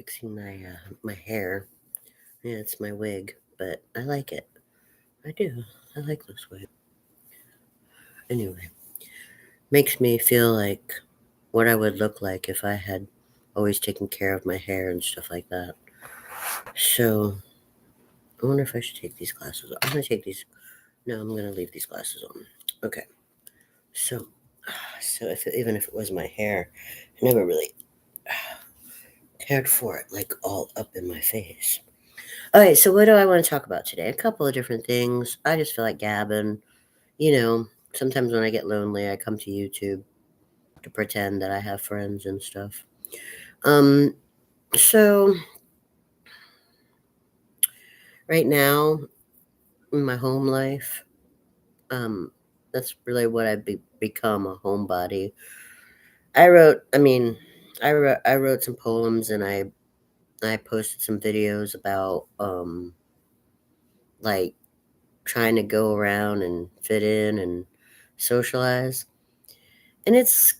fixing my hair. Yeah, it's my wig, but I like it. I do. I like this wig. Anyway, makes me feel like what I would look like if I had always taken care of my hair and stuff like that. So I wonder if I should take these glasses off. I'm gonna take these. No, I'm gonna leave these glasses on. Okay. So, so even if it was my hair, I never really cared for it like all up in my face. All right, so what do I want to talk about today? A couple of different things. I just feel like gabbing. Sometimes when I get lonely, I come to YouTube to pretend that I have friends and stuff. Um, so right now in my home life, um, that's really what I've become, a homebody. I wrote, I mean, I wrote some poems and I posted some videos about like trying to go around and fit in and socialize. And it's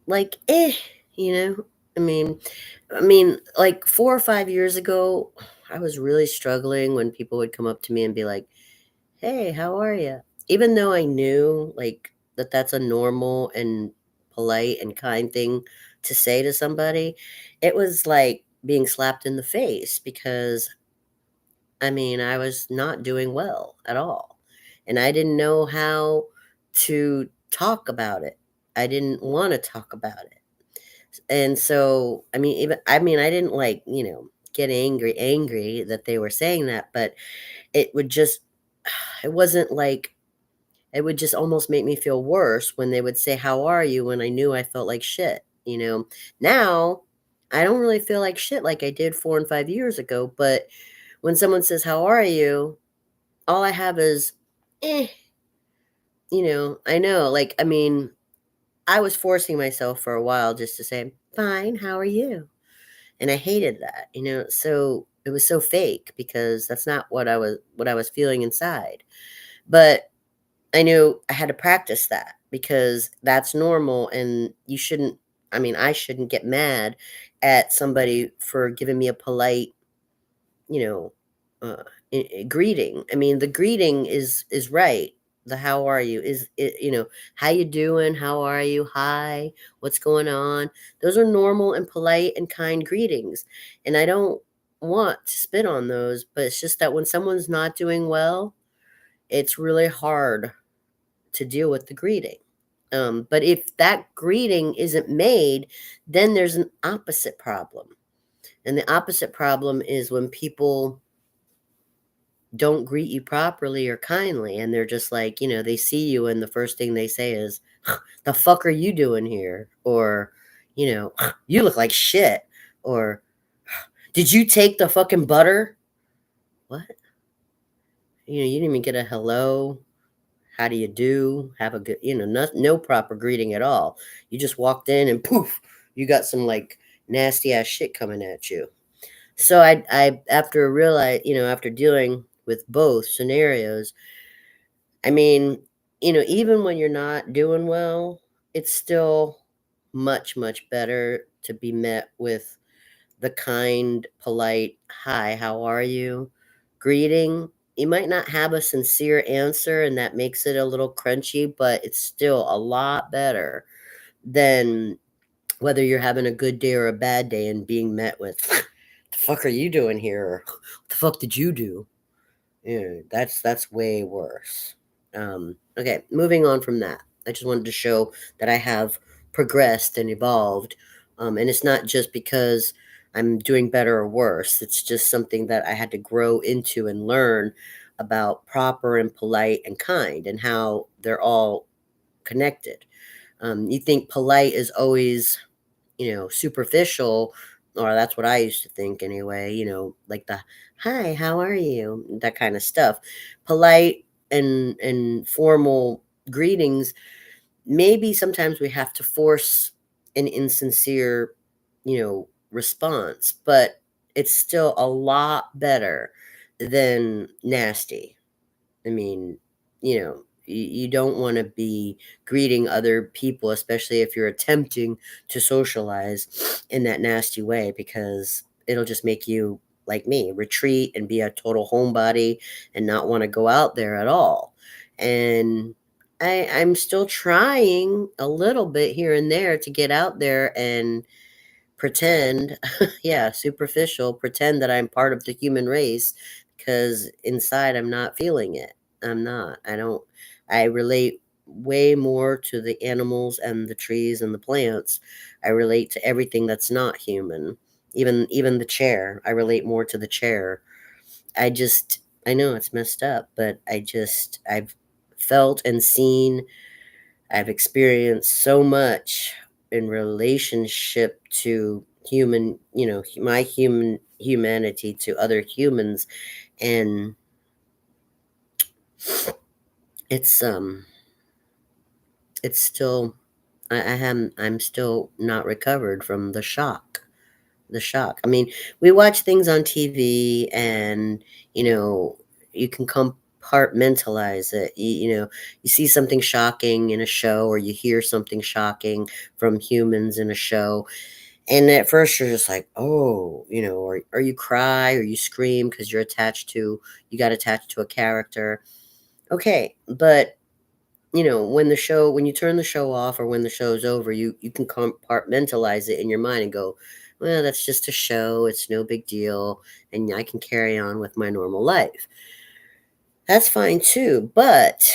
like, you know. Like 4 or 5 years ago, I was really struggling when people would come up to me and be like, "Hey, how are you?" Even though I knew like that that's a normal and polite and kind thing to say to somebody, it was like being slapped in the face because I was not doing well at all. And I didn't know how to talk about it. I didn't want to talk about it. And so, I didn't like, get angry that they were saying that, but it would just, it wasn't like, it would just almost make me feel worse when they would say, "How are you?" when I knew I felt like shit. Now, I don't really feel like shit like I did 4 and 5 years ago, but when someone says, "How are you?" all I have is, eh, I know, I was forcing myself for a while just to say, "Fine, how are you?" And I hated that. So it was so fake because that's not what I was feeling inside. But I knew I had to practice that because that's normal and I shouldn't get mad at somebody for giving me a polite, you know, greeting. The greeting is right. The "how are you" how you doing? How are you? Hi, what's going on? Those are normal and polite and kind greetings. And I don't want to spit on those, but it's just that when someone's not doing well, it's really hard to deal with the greeting. But if that greeting isn't made, then there's an opposite problem. And the opposite problem is when people don't greet you properly or kindly and they're just like, they see you and the first thing they say is, "The fuck are you doing here?" Or, "You look like shit." Or, "Did you take the fucking butter?" What? You didn't even get a hello. How do you do? Have a good, no proper greeting at all. You just walked in and poof, you got some like nasty ass shit coming at you. So after dealing with both scenarios, I mean, even when you're not doing well, it's still much, much better to be met with the kind, polite, "Hi, how are you?" greeting. You might not have a sincere answer, and that makes it a little crunchy, but it's still a lot better than whether you're having a good day or a bad day and being met with, "The fuck are you doing here?" Or, "What the fuck did you do?" Yeah, that's way worse. Okay, moving on from that. I just wanted to show that I have progressed and evolved. And it's not just because I'm doing better or worse. It's just something that I had to grow into and learn about proper and polite and kind and how they're all connected. You think polite is always, superficial, or that's what I used to think anyway, like the "Hi, how are you?" that kind of stuff. Polite and formal greetings, maybe sometimes we have to force an insincere, response, but it's still a lot better than nasty. You don't want to be greeting other people, especially if you're attempting to socialize in that nasty way, because it'll just make you, like me, retreat and be a total homebody and not want to go out there at all. And I'm still trying a little bit here and there to get out there and pretend, yeah, superficial, pretend that I'm part of the human race, because inside I'm not feeling it. I'm not. I don't. I relate way more to the animals and the trees and the plants. I relate to everything that's not human. Even the chair. I relate more to the chair. I know it's messed up, but I've felt and seen, I've experienced so much in relationship to my humanity to other humans, and it's it's still, I'm still not recovered from the shock. The shock. I mean, we watch things on TV, and you know, you can compartmentalize it. You see something shocking in a show, or you hear something shocking from humans in a show, and at first you're just like, oh, or you cry or you scream because you got attached to a character. Okay, but when you turn the show off, or when the show's over, you can compartmentalize it in your mind and go, well, that's just a show, it's no big deal, and I can carry on with my normal life. That's fine too, but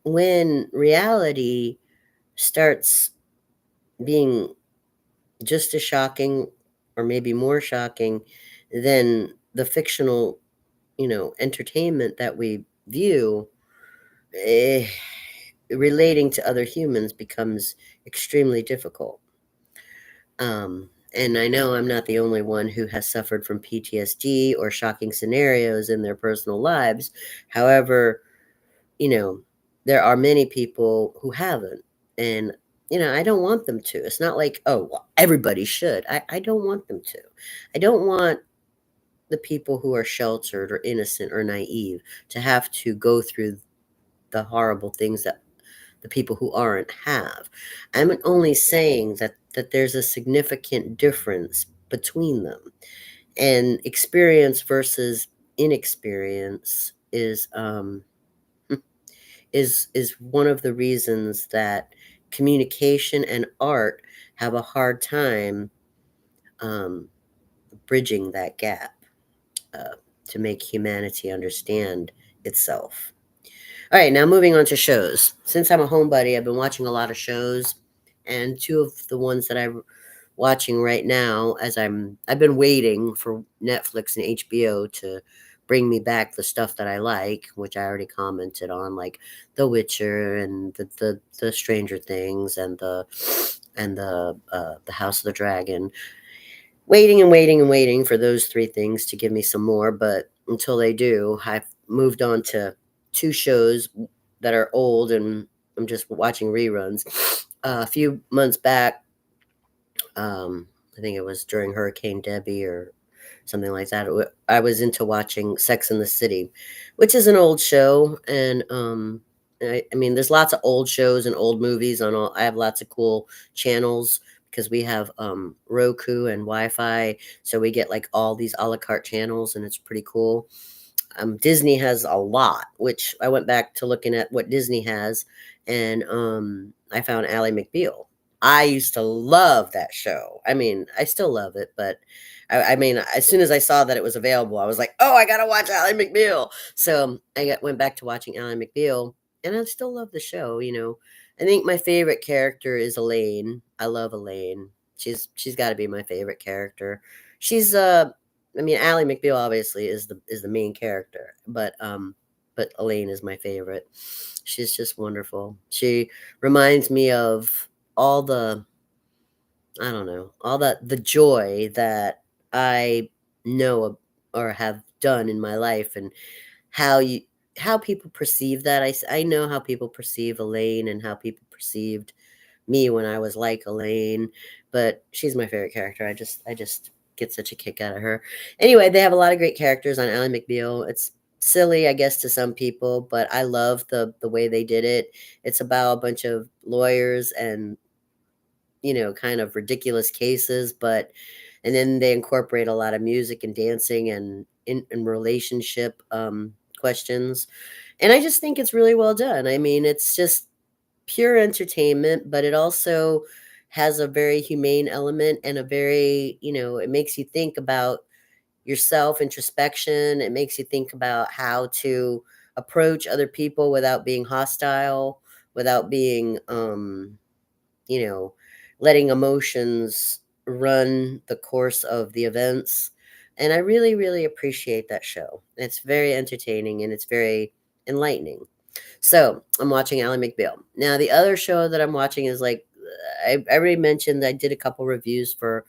when reality starts being just as shocking, or maybe more shocking, than the fictional, entertainment that we view, eh, relating to other humans becomes extremely difficult. And I know I'm not the only one who has suffered from PTSD or shocking scenarios in their personal lives. However, you know, there are many people who haven't. And, I don't want them to. It's not like, oh, well, everybody should. I don't want them to. I don't want the people who are sheltered or innocent or naive to have to go through the horrible things that the people who aren't have. I'm only saying that there's a significant difference between them. And experience versus inexperience is one of the reasons that communication and art have a hard time um, bridging that gap, uh, to make humanity understand itself. All right, now moving on to shows. Since I'm a homebody, I've been watching a lot of shows, and two of the ones that I'm watching right now, I've been waiting for Netflix and HBO to bring me back the stuff that I like, which I already commented on, like The Witcher and the Stranger Things and the House of the Dragon. Waiting and waiting and waiting for those three things to give me some more, but until they do, I've moved on to two shows that are old, and I'm just watching reruns. A few months back, I think it was during Hurricane Debbie or something like that. I was into watching Sex in the City, which is an old show, and I mean, there's lots of old shows and old movies on all. I have lots of cool channels because we have Roku and Wi-Fi, so we get like all these a la carte channels, and it's pretty cool. Disney has a lot, which I went back to looking at what Disney has, and I found Ally McBeal. I used to love that show. I mean, I still love it, but I mean, as soon as I saw that it was available, I was like, "Oh, I gotta watch Ally McBeal." So went back to watching Ally McBeal, and I still love the show. I think my favorite character is Elaine. I love Elaine. She's got to be my favorite character. She's I mean, Ally McBeal obviously is the main character, but Elaine is my favorite. She's just wonderful. She reminds me of all the I don't know, all the joy that I or have done in my life, and how you how people perceive that. I know how people perceive Elaine and how people perceived me when I was like Elaine, but she's my favorite character. I just get such a kick out of her. Anyway, they have a lot of great characters on Ally McBeal. It's silly, I guess, to some people, but I love the way they did it. It's about a bunch of lawyers and kind of ridiculous cases, but and then they incorporate a lot of music and dancing and in relationship questions, and I just think it's really well done. I mean, it's just pure entertainment, but it also has a very humane element and a very, it makes you think about yourself, introspection. It makes you think about how to approach other people without being hostile, without being, you know, letting emotions run the course of the events. And I really, really appreciate that show. It's very entertaining and it's very enlightening. So I'm watching Ally McBeal. Now, the other show that I'm watching is like, I already mentioned I did a couple reviews for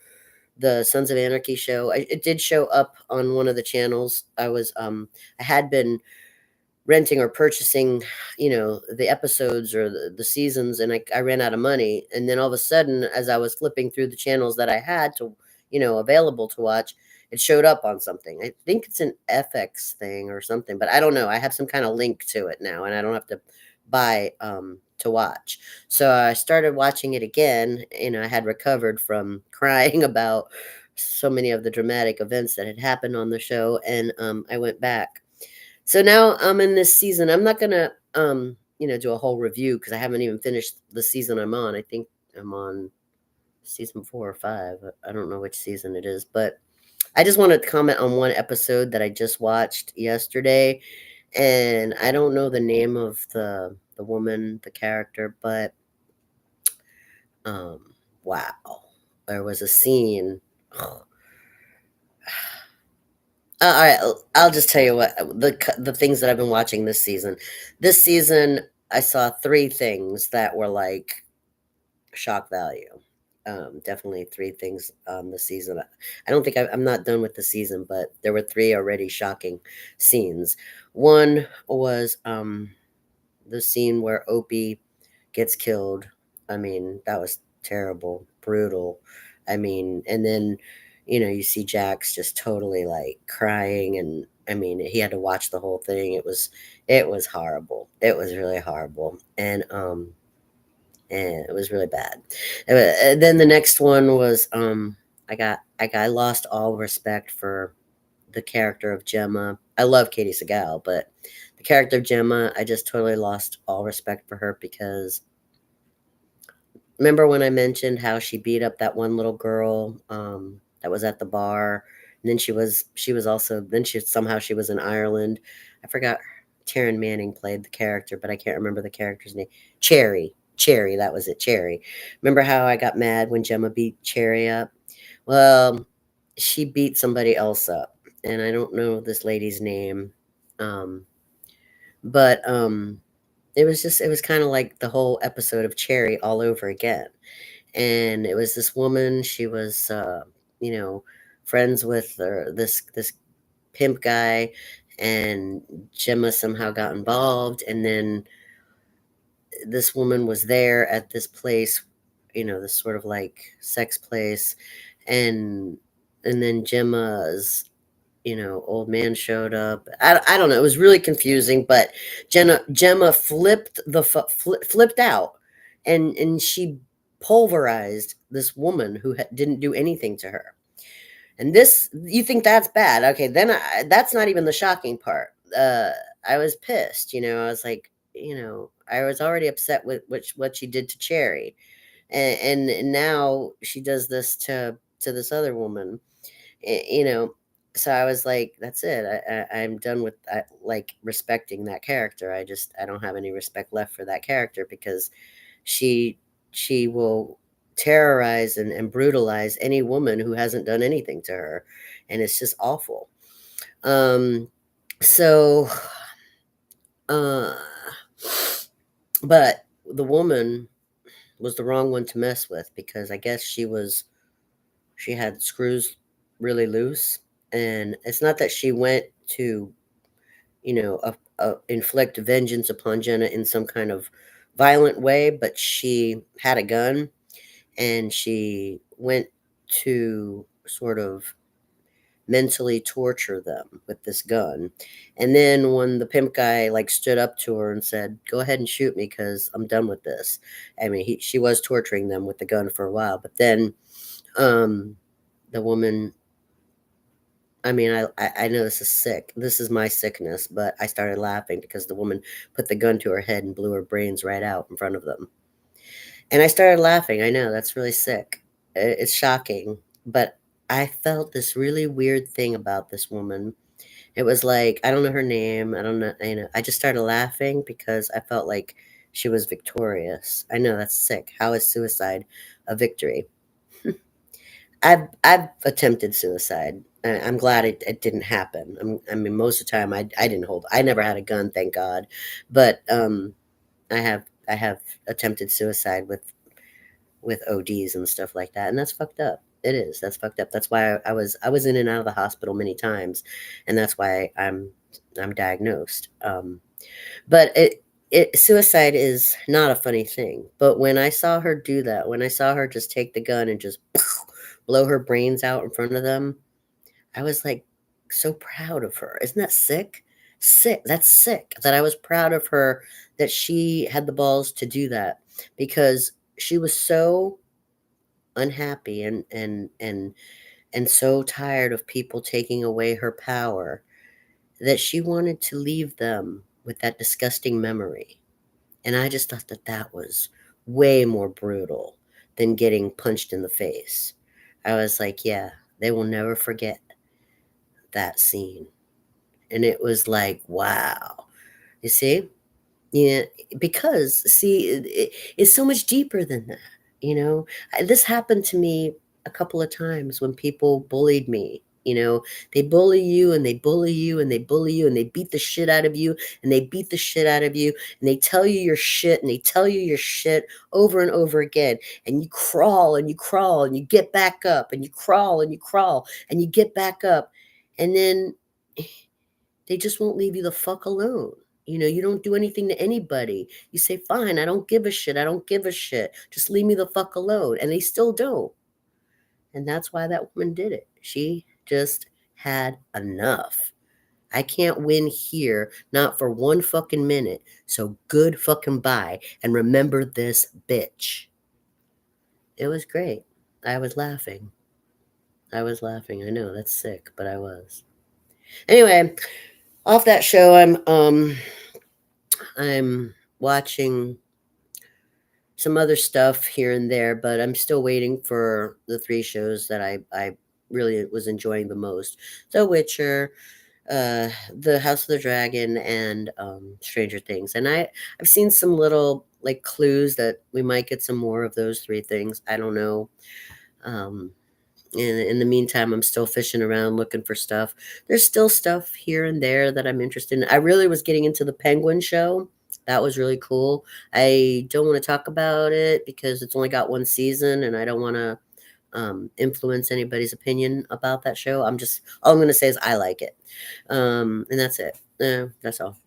the Sons of Anarchy show. It did show up on one of the channels. I had been renting or purchasing, the episodes or the seasons, and I ran out of money. And then all of a sudden, as I was flipping through the channels that I had to, available to watch, it showed up on something. I think it's an FX thing or something, but I don't know. I have some kind of link to it now, and I don't have to buy to watch. So I started watching it again. I had recovered from crying about so many of the dramatic events that had happened on the show, and I went back. So now I'm in this season. I'm not gonna do a whole review because I haven't even finished the season I'm on. I think I'm on season 4 or 5. I don't know which season it is, but I just want to comment on one episode that I just watched yesterday, and I don't know the name of the woman, the character, but um, wow, there was a scene. All right, I'll just tell you what the things that I've been watching this season. This season, I saw three things that were like shock value. Definitely three things on the season. I don't think I'm not done with the season, but there were three already shocking scenes. One was the scene where Opie gets killed. I mean, that was terrible, brutal. I mean, and then, you see Jax just totally like crying, and I mean, he had to watch the whole thing. It was horrible. It was really horrible. And it was really bad. And then the next one was I lost all respect for the character of Gemma. I love Katie Segal, but the character of Gemma, I just totally lost all respect for her because remember when I mentioned how she beat up that one little girl that was at the bar, and then she was also then she was in Ireland. I forgot Taryn Manning played the character, but I can't remember the character's name. Cherry, that was it. Cherry. Remember how I got mad when Gemma beat Cherry up? Well, she beat somebody else up, and I don't know this lady's name. Um, but it was kind of like the whole episode of Cherry all over again. And it was this woman, she was you know friends with this pimp guy, and Gemma somehow got involved, and then this woman was there at this place, this sort of like sex place, and then Gemma's old man showed up. I don't know. It was really confusing, but Gemma flipped out, and she pulverized this woman who didn't do anything to her. And this, you think that's bad? Okay, then that's not even the shocking part. I was pissed. I was like, I was already upset with what she did to Cherry, and now she does this to this other woman. eh, you know so I was like, that's it. I'm done with like respecting that character. I don't have any respect left for that character because she she will terrorize and brutalize any woman who hasn't done anything to her, and it's just awful. Um so uh but the woman was the wrong one to mess with because I guess she had screws really loose. And it's not that she went to, inflict vengeance upon Jenna in some kind of violent way, but she had a gun and she went to sort of mentally torture them with this gun. And then when the pimp guy like stood up to her and said, "Go ahead and shoot me because I'm done with this." I mean, she was torturing them with the gun for a while, but then um the woman, I mean, I know this is sick. This is my sickness, but I started laughing because the woman put the gun to her head and blew her brains right out in front of them. And I started laughing. I know that's really sick. It's shocking, but I felt this really weird thing about this woman. It was like, I don't know her name. I don't know. I just started laughing because I felt like she was victorious. I know that's sick. How is suicide a victory? I've attempted suicide. I'm glad it didn't happen. I mean, most of the time I didn't hold. I never had a gun, thank God. But I have attempted suicide with ODs and stuff like that, and that's fucked up. It is. That's fucked up. That's why I was in and out of the hospital many times, and that's why I'm diagnosed. But suicide is not a funny thing. But when I saw her do that, when I saw her just take the gun and just blow her brains out in front of them, I was like so proud of her. Isn't that sick? Sick. That's sick. That I was proud of her that she had the balls to do that because she was so unhappy and so tired of people taking away her power that she wanted to leave them with that disgusting memory. And I just thought that that was way more brutal than getting punched in the face. I was like, yeah, they will never forget that scene. And it was like, wow. You see? Yeah, because see, it's so much deeper than that. You know, this happened to me a couple of times when people bullied me. They bully you and they bully you and they bully you and they beat the shit out of you and they beat the shit out of you and they tell you your shit and they tell you your shit over and over again. And you crawl and you crawl and you get back up and you crawl and you crawl and you get back up. And then they just won't leave you the fuck alone. You don't do anything to anybody. You say, fine, I don't give a shit. I don't give a shit. Just leave me the fuck alone. And they still don't. And that's why that woman did it. She just had enough. I can't win here, not for one fucking minute. So good fucking bye. And remember this bitch. It was great. I was laughing. I was laughing. I know that's sick, but I was. Anyway, off that show, I'm watching some other stuff here and there, but I'm still waiting for the three shows that I really was enjoying the most: The Witcher, The House of the Dragon, and Stranger Things. And I've seen some little like clues that we might get some more of those three things. I don't know. Um, in the meantime, I'm still fishing around looking for stuff. There's still stuff here and there that I'm interested in. I really was getting into the Penguin show. That was really cool. I don't want to talk about it because it's only got one season and I don't want to influence anybody's opinion about that show. All I'm going to say is I like it. And that's it. That's all.